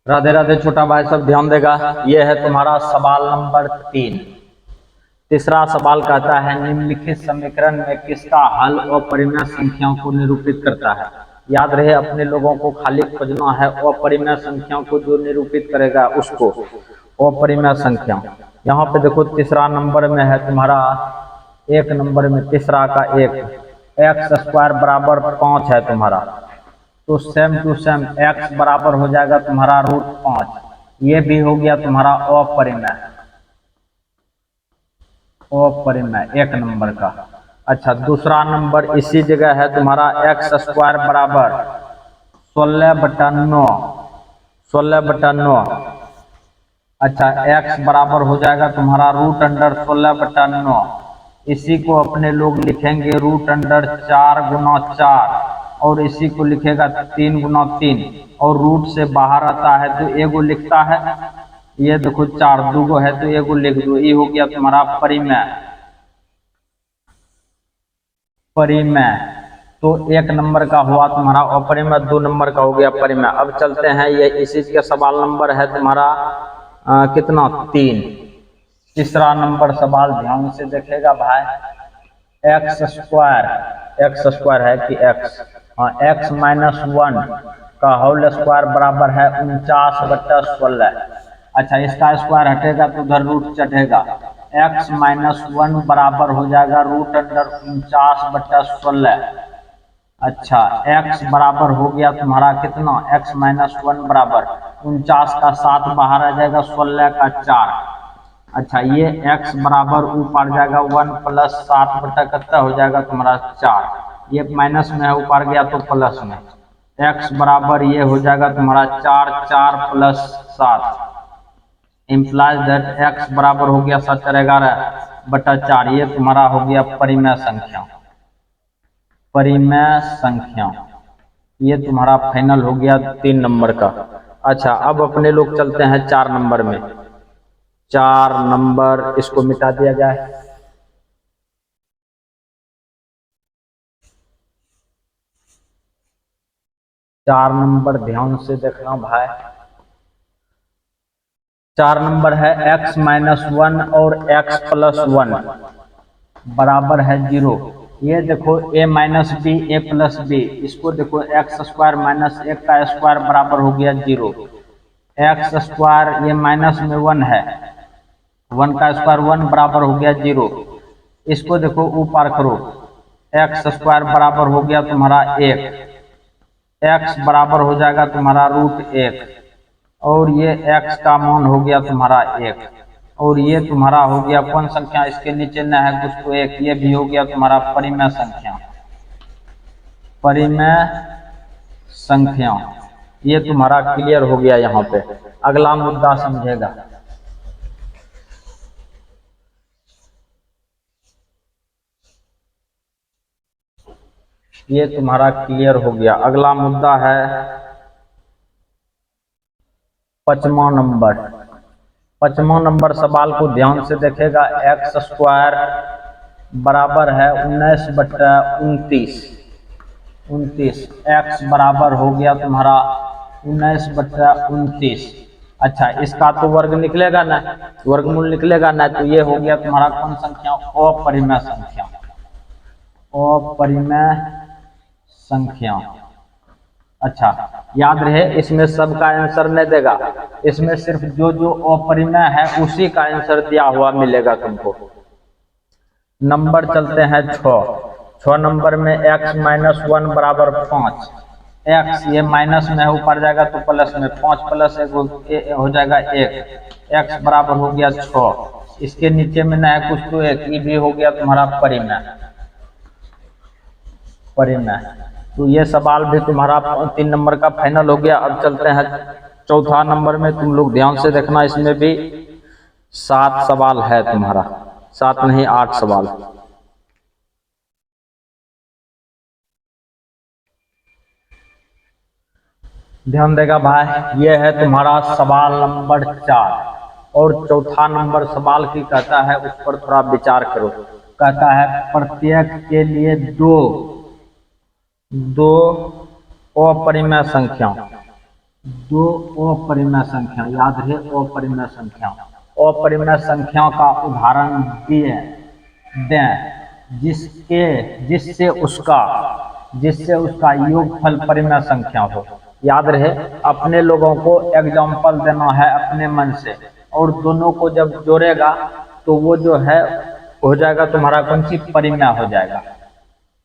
राधे राधे छोटा भाई, सब ध्यान देगा। यह है तुम्हारा सवाल नंबर 3। तीसरा सवाल कहता है निम्नलिखित समीकरण में किसका हल अपरिमेय संख्याओं को निरूपित करता है। याद रहे अपने लोगों को खाली खोजना है अपरिमेय संख्याओं को, जो निरूपित करेगा उसको अपरिमेय संख्या। यहाँ पे देखो तीसरा नंबर में है तुम्हारा, एक नंबर में तीसरा का एक्स स्क्वायर बराबर 5 है तुम्हारा, तो सेम टू सेम x बराबर हो जाएगा तुम्हारा √5। ये भी हो गया तुम्हारा अपरिमेय, एक नंबर का। अच्छा, दूसरा नंबर इसी जगह है तुम्हारा एक्स स्क्वायर बराबर 16/9, 16/9। अच्छा, x बराबर हो जाएगा तुम्हारा √16/9। इसी को अपने लोग लिखेंगे √4 गुना 4, और इसी को लिखेगा 3 गुना 3, और रूट से बाहर आता है तो एगो लिखता है। ये देखो 4 दूगो है तो एगो लिख दो। ये हो गया तुम्हारा परिमेय। तो एक नंबर का हुआ तुम्हारा अपरिमेय, 2 नंबर का हो गया परिमेय। अब चलते हैं, ये इसी का सवाल नंबर है तुम्हारा कितना, 3। तीसरा नंबर सवाल ध्यान से देखेगा भाई। एक्स स्क्वायर है कि एक्स, हाँ, x - 1 का होल स्क्वायर बराबर है 49/16। अच्छा, इसका स्क्वायर हटेगा तो उधर रूट चढ़ेगा। x - 1 बराबर हो जाएगा √49/16। अच्छा, x बराबर हो गया तुम्हारा कितना, x - 1 बराबर 49 का 7 बाहर आ जाएगा, 16 का 4। अच्छा, ये x बराबर ऊपर जाएगा 1 + 7 बटा कितना हो जाएगा तुम्हारा 4। ये माइनस में है, ऊपर गया तो प्लस में। x बराबर ये हो जाएगा तुम्हारा 4 + 7 इम्प्लाइज दैट x बराबर हो गया 7/11/4। ये तुम्हारा हो गया परिमेय संख्या। ये तुम्हारा फाइनल हो गया 3 नंबर का। अच्छा, अब अपने लोग चलते हैं 4 नंबर में। 4 नंबर इसको मिटा दिया जाए। चार नंबर ध्यान से देखना भाई। 4 नंबर है x - 1 और x + 1 बराबर है 0। ये देखो a - b a + b, इसको देखो x स्क्वायर - 1 का स्क्वायर बराबर हो गया 0। एक्स स्क्वायर ये माइनस में 1 है, 1 का स्क्वायर 1 बराबर हो गया 0। इसको देखो ऊपर करो, एक्स स्क्वायर बराबर हो गया तुम्हारा 1, x बराबर हो जाएगा तुम्हारा √1, और ये x का मान हो गया तुम्हारा 1, और ये तुम्हारा हो गया कौन संख्या, इसके नीचे न है कुछ तो 1। ये भी हो गया तुम्हारा परिमेय संख्या। ये तुम्हारा क्लियर हो गया। यहाँ पे अगला मुद्दा समझेगा। ये तुम्हारा क्लियर हो गया। अगला मुद्दा है 5वां नंबर। 5वां नंबर सवाल को ध्यान से देखेगा। एक्स स्क्वायर बराबर है 19/29। एक्स बराबर हो गया तुम्हारा 19/29। अच्छा, इसका तो वर्ग निकलेगा ना, वर्गमूल निकलेगा ना, तो ये हो गया तुम्हारा कौन संख्या, अपरिमेय संख्या। अच्छा, याद रहे इसमें सबका आंसर नहीं देगा, इसमें सिर्फ जो जो अपरिमेय है उसी का आंसर दिया हुआ मिलेगा तुमको। नंबर चलते हैं 6 नंबर में x - 1 बराबर 5। x ये माइनस में है, ऊपर जाएगा तो प्लस में, 5 + 1 हो जाएगा 1। x बराबर हो गया 6। इसके नीचे में न है कुछ तो 1। ये भी हो गया तुम्हारा परिमेय। तो ये सवाल भी तुम्हारा 3 नंबर का फाइनल हो गया। अब चलते हैं 4था नंबर में। तुम लोग ध्यान से देखना, इसमें भी 7 सवाल है तुम्हारा, 7 नहीं 8 सवाल। ध्यान देगा भाई। ये है तुम्हारा सवाल नंबर 4, और 4था नंबर सवाल की कहता है, उस पर थोड़ा विचार करो। कहता है प्रत्येक के लिए दो अपरिमेय संख्या, दो अपरिमेय संख्या, याद रहे अपरिमेय संख्या, अपरिमेय संख्या का उदाहरण दिए दें जिससे उसका योगफल परिमेय संख्या हो। याद रहे अपने लोगों को एग्जाम्पल देना है अपने मन से, और दोनों को जब जोड़ेगा तो वो जो है हो जाएगा तुम्हारा कौन सी परिमेय हो जाएगा।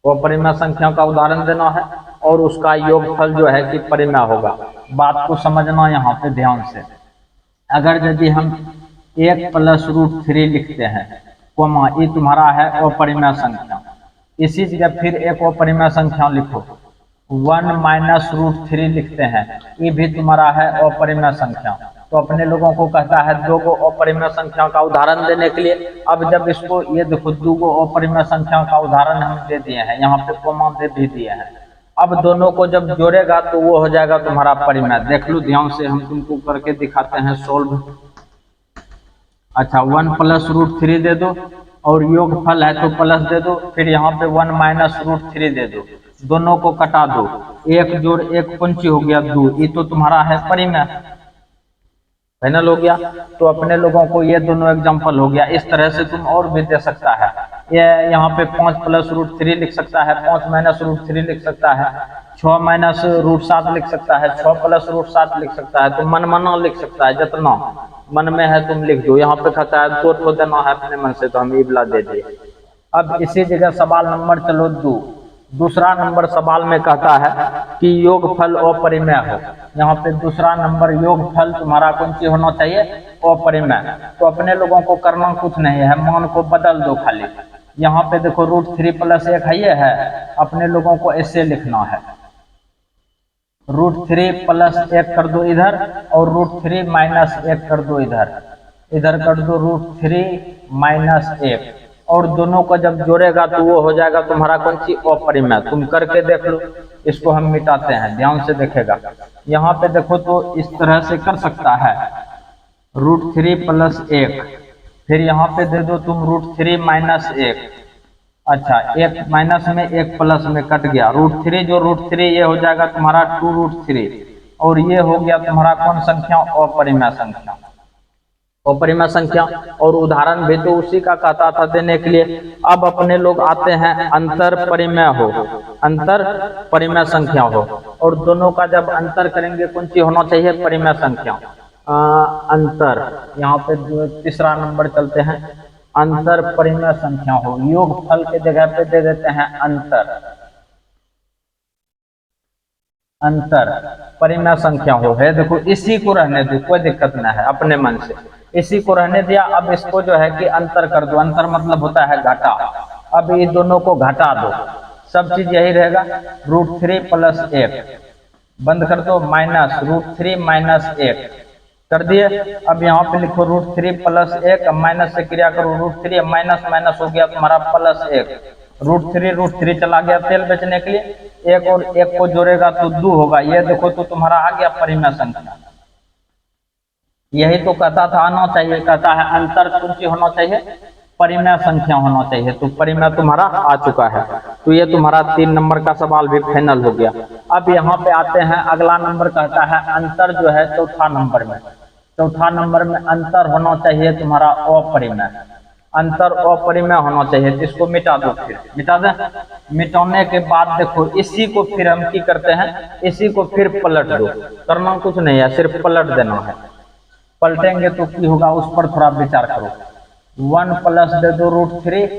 वो परिमेय संख्या का उदाहरण देना है और उसका योगफल जो है कि परिमेय होगा। बात को समझना यहाँ पे ध्यान से। अगर यदि हम 1+√3 लिखते हैं कोमा, ये तुम्हारा है अपरिमेय संख्या, इसी जगह फिर एक अपरिमेय संख्या लिखो 1-√3 लिखते हैं, ये भी तुम्हारा है अपरिमेय संख्या। तो अपने लोगों को कहता है दो गो अपरिमेय संख्या का उदाहरण देने के लिए। अब जब इसको ये देखो दो गो अपरिमेय संख्या का उदाहरण हम दे दिए हैं, यहाँ पे कोमा दे भी दिए हैं। अब दोनों को जब जोड़ेगा तो वो हो जाएगा तुम्हारा परिमेय। देख लो ध्यान से, हम तुमको करके दिखाते हैं सोल्व। अच्छा 1+√3 दे दो और योगफल है तो प्लस दे दो, फिर यहाँ पे 1-√3 दे दो, दोनों को कटा दो, 1 जोड़ 1 पंची हो गया 2, ये तो तुम्हारा है परिमेय, फाइनल हो गया। तो अपने लोगों को ये दोनों एग्जांपल हो गया। इस तरह से तुम और भी दे सकता है, ये यहाँ पे 5+√3 लिख सकता है, 5-√3 लिख सकता है, 6-√7 लिख सकता है, 6+√7 लिख सकता है। तो मनमाना लिख सकता है, जितना मन में है तुम लिख दो। यहाँ पे कहता है दो ठो देना है अपने मन से, तो हम इबला दे दिए। अब इसी जगह सवाल नंबर चलो दूसरा नंबर सवाल में कहता है कि योगफल अपरिमेय हो। यहाँ पे दूसरा नंबर योगफल तुम्हारा कौन सी होना चाहिए, अपरिमेय। तो अपने लोगों को करना कुछ नहीं है, मान को बदल दो खाली। यहाँ पे देखो √3 + 1 है, ये है, अपने लोगों को ऐसे लिखना है √3 + 1 कर दो इधर, और √3 - 1 कर दो इधर कर दो √3 - 1, और दोनों को जब जोड़ेगा तो वो हो जाएगा तुम्हारा कौन सी अपरिमेय। तुम करके देख लो, इसको हम मिटाते हैं, ध्यान से देखेगा। यहाँ पे देखो तो इस तरह से कर सकता है √3 + 1, फिर यहाँ पे दे दो तुम √3 - 1। अच्छा 1 माइनस में 1 प्लस में कट गया, √3 जो √3 ये हो जाएगा तुम्हारा 2√3, और ये हो गया तुम्हारा कौन संख्या, अपरिमेय संख्या। अपरिमेय संख्या और उदाहरण भी तो उसी का कहता था देने के लिए। अब अपने लोग आते हैं अंतर परिमेय हो, अंतर परिमेय संख्या हो, और दोनों का जब अंतर करेंगे कौन सी होना चाहिए, परिमेय संख्या। अंतर, यहाँ पे तीसरा नंबर चलते हैं, अंतर परिमेय संख्या हो। योगफल के जगह पे दे देते हैं अंतर, अंतर परिमेय संख्या हो है। देखो इसी को रहने दो, कोई दिक्कत ना है, अपने मन से इसी को रहने दिया। अब इसको जो है कि अंतर कर दो, अंतर मतलब होता है घटा। अब ये दोनों को घटा दो, सब चीज यही रहेगा। √3 + 1 बंद कर दो, माइनस √3 - 1 कर दिए। अब यहाँ पे लिखो √3 + 1, माइनस से क्रिया करो, √3 माइनस माइनस हो गया तुम्हारा +1, √3 चला गया तेल बेचने के लिए, 1 और 1 को जोड़ेगा तो 2 होगा। ये देखो तो तुम्हारा आ गया परिमेय संख्या। यही तो कहता था आना चाहिए, कहता है अंतर कौन सी होना चाहिए, परिमेय संख्या होना चाहिए। तो परिमेय तुम्हारा आ चुका है। तो ये तुम्हारा 3 नंबर का सवाल भी फाइनल हो गया। अब यहाँ पे आते हैं, अगला नंबर कहता है अंतर जो है चौथा नंबर में, चौथा नंबर में अंतर होना चाहिए तुम्हारा अपरिमेय, अंतर अपरिमेय होना चाहिए। इसको मिटा दो, फिर मिटा दें। मिटाने के बाद देखो इसी को फिर हम की करते हैं, इसी को फिर पलट दो, करना कुछ नहीं है, सिर्फ पलट देना है। पलटेंगे तो की होगा उस पर थोड़ा विचार करो। 1 प्लस दे दो √3,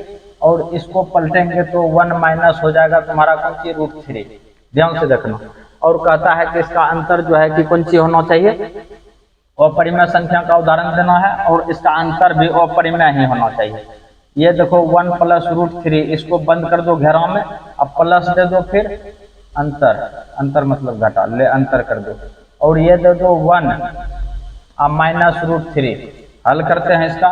और इसको पलटेंगे तो 1 माइनस हो जाएगा तुम्हारा कौन सी, √3। ध्यान से देखना। और कहता है कि इसका अंतर जो है कि कौन सी होना चाहिए, अपरिमेय संख्या का उदाहरण देना है, और इसका अंतर भी अपरिमेय ही होना चाहिए। ये देखो 1 + √3, इसको बंद कर दो घेराव में, अब प्लस दे दो, फिर अंतर, अंतर मतलब घटा, ले अंतर कर दो, और ये दे दो 1 -√3। हल करते हैं इसका,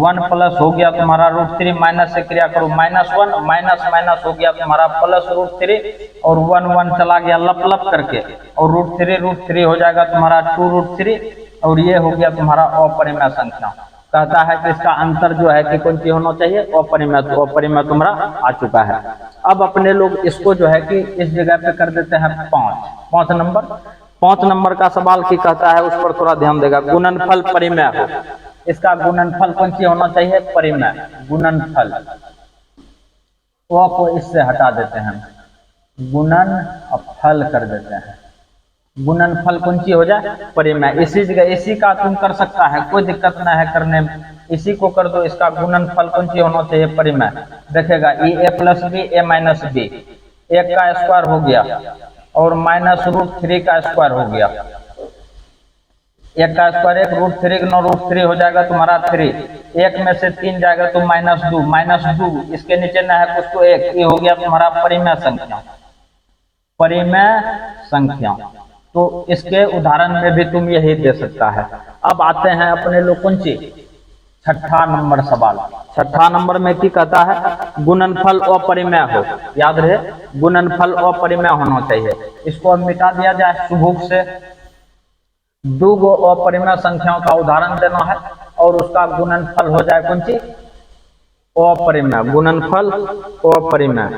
1 प्लस हो गया तुम्हारा √3, माइनस से क्रिया करो, -1 माइनस माइनस हो गया तुम्हारा +√3, और 1 चला गया लप लप करके, और √3 हो जाएगा तुम्हारा 2√3, और ये हो गया तुम्हारा अपरिमेय संख्या। कहता है कि इसका अंतर जो है कि कौन सी होना चाहिए, अपरिमेय। तो अपरिमेय तुम्हारा आ चुका है। अब अपने लोग इसको जो है कि इस जगह पे कर देते हैं 5 नंबर। 5 नंबर का सवाल की कहता है, उस पर थोड़ा ध्यान देगा। गुणनफल परिमेय हो, इसका गुणनफल कौन सी होना चाहिए? परिमेय। गुणनफल को इससे हटा देते हैं, गुणन और फल कर देते हैं। गुणनफल कौन सी हो जाए? परिमेय। इसी जगह इसी का तुम कर सकता है, कोई दिक्कत ना है करने में, इसी को कर दो। इसका गुणनफल कौन सी होना चाहिए? परिमेय। देखेगा ए प्लस बी ए माइनस बी, एक का स्क्वायर हो गया और -√3 का स्क्वायर हो गया। एक का स्क्वायर एक, √3 9 √3 हो जाएगा तुम्हारा 3, एक में से 3 जाएगा तो -2, इसके नीचे ना है कुछ तो एक, ये हो गया तुम्हारा परिमेय संख्या। परिमेय संख्या तो इसके उदाहरण में भी तुम यही दे सकता है। अब आते हैं अपने लोग कौन सी? 6ठा नंबर सवाल। 6ठा नंबर में की कहता है? गुणनफल अपरिमेय हो। याद रहे, गुणनफल अपरिमेय होना चाहिए। इसको अब मिटा दिया जाए सुबुक से। 2 गो अपरिमेय संख्याओं का उदाहरण देना है और उसका गुणनफल हो जाए कौन सी? अपरिमेय। गुणनफल अपरिमेय,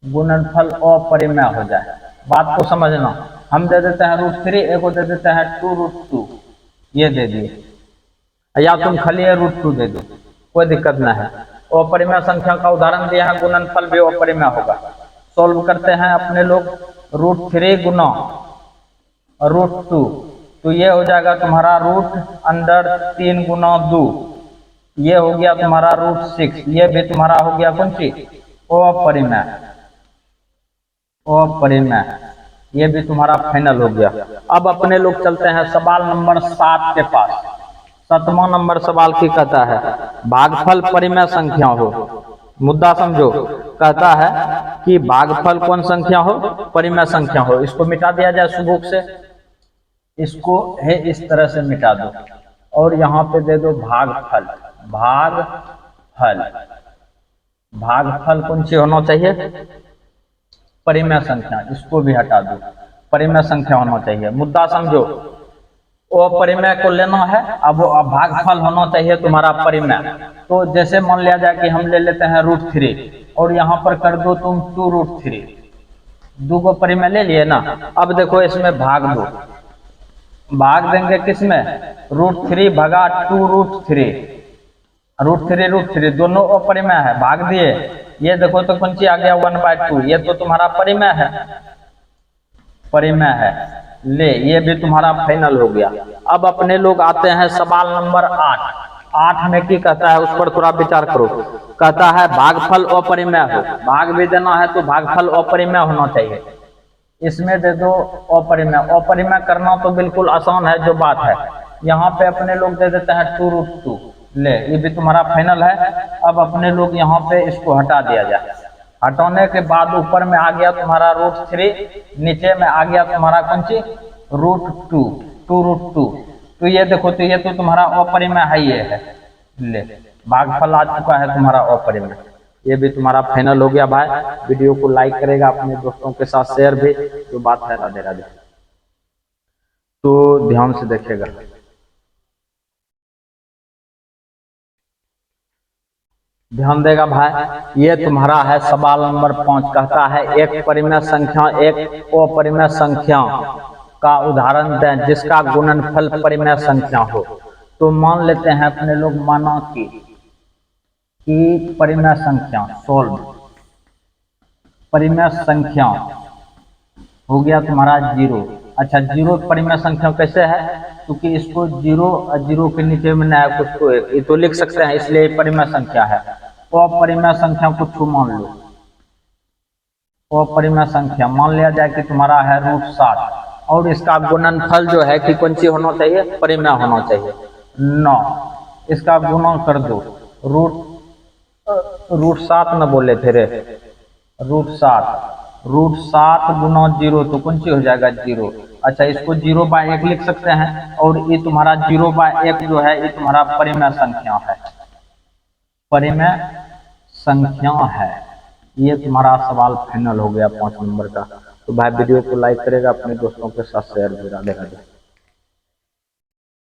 गुणनफल अपरिमेय हो जाए। बात को समझना, हम दे देते हैं √3, एक को दे देते हैं 2√2, ये दे दिए, या तुम खाली √2 दे दो, कोई दिक्कत ना है। अपरिमेय संख्या का उदाहरण दिया है, गुणनफल भी अपरिमेय होगा। सॉल्व करते हैं अपने लोग। √3 गुना √2, तो ये हो जाएगा तुम्हारा √3 गुना 2, ये हो गया तुम्हारा √6, ये भी तुम्हारा हो गया कौन सी? अपरिमेय। अपरिमेय, ये भी तुम्हारा फाइनल हो गया। अब अपने लोग चलते हैं सवाल नंबर 7 के पास। 7वां नंबर सवाल की कहता है? भागफल परिमेय संख्या हो। मुद्दा समझो, कहता है कि भागफल कौन संख्या हो? परिमेय संख्या हो। इसको मिटा दिया जाए सुबुक से, इसको है इस तरह से मिटा दो और यहाँ पे दे दो भागफल। भागफल, भागफल कौन सी होना चाहिए? परिमेय संख्या। इसको भी हटा दो, परिमेय संख्या होना चाहिए। मुद्दा समझो, वो परिमेय को लेना है, अब वो भागफल होना चाहिए तुम्हारा परिमेय। तो जैसे मान लिया जाए कि हम ले लेते हैं √3 और यहाँ पर कर दो तुम 2√3, 2 को परिमेय ले लिए ना। अब देखो इसमें भाग दो, भाग देंगे किसमें? √3 भगा 2√3, √3 दोनों अपरिमेय है, भाग दिए। ये देखो तो कौन सी आ गया? 1/2, ये तो तुम्हारा परिमेय है, परिमेय है। ले, ये भी तुम्हारा फाइनल हो गया। अब अपने लोग आते हैं सवाल नंबर 8। 8 में की कहता है, उस पर थोड़ा विचार करो। कहता है भागफल अपरिमेय हो। भाग भी देना है तो भागफल अपरिमेय होना चाहिए। इसमें दे दो अपरिमेय। अपरिमेय करना तो बिल्कुल आसान है, जो बात है। यहाँ पे अपने लोग दे देते हैं 2√2। ले, ये भी तुम्हारा फाइनल है। अब अपने लोग यहाँ पे इसको हटा दिया जाए। हटाने के बाद ऊपर में आ गया तुम्हारा √3, नीचे में आ गया तुम्हारा कौन सी? √2, 2√2। तो ये देखो, तो ये तो तुम्हारा अपरिमेय है, ये है। ले, भागफल आ चुका है तुम्हारा अपरिमेय। ये भी तुम्हारा फाइनल हो गया भाई। वीडियो को लाइक करेगा, अपने दोस्तों के साथ शेयर भी। जो बात है, राधे राधे। तो ध्यान से देखेगा। ध्यान देगा भाई। ये तुम्हारा है सवाल नंबर 5। कहता है एक परिमेय संख्या एक अपरिमेय संख्या का उदाहरण दें जिसका गुणनफल परिमेय संख्या हो। तो मान लेते हैं अपने लोग, माना कि परिमेय संख्या सोल्व, परिमेय संख्या हो गया तुम्हारा 0। अच्छा, 0 परिमेय संख्या कैसे है? क्योंकि इसको 0 और 0 के नीचे में ना है कुछ तो एक, ये तो लिख सकते हैं, इसलिए परिमेय संख्या है। अपरिमेय संख्या कुछ मान लो, अपरिमेय संख्या मान लिया जाए कि तुम्हारा है √7 और इसका गुणनफल जो है कि कौन सी होना चाहिए? परिमेय होना चाहिए। 9, इसका गुणा कर दो। √7 न बोले थे रे, √7 गुना 0 तो कौन सी हो जाएगा? 0। अच्छा, इसको 0/1 लिख सकते हैं और ये तुम्हारा 0/1 जो है ये तुम्हारा परिमेय संख्या है, परिमेय संख्या है। ये तुम्हारा सवाल फाइनल हो गया 5 नंबर का। तो भाई वीडियो को लाइक करेगा, अपने दोस्तों के साथ शेयर भी। राधे राधे।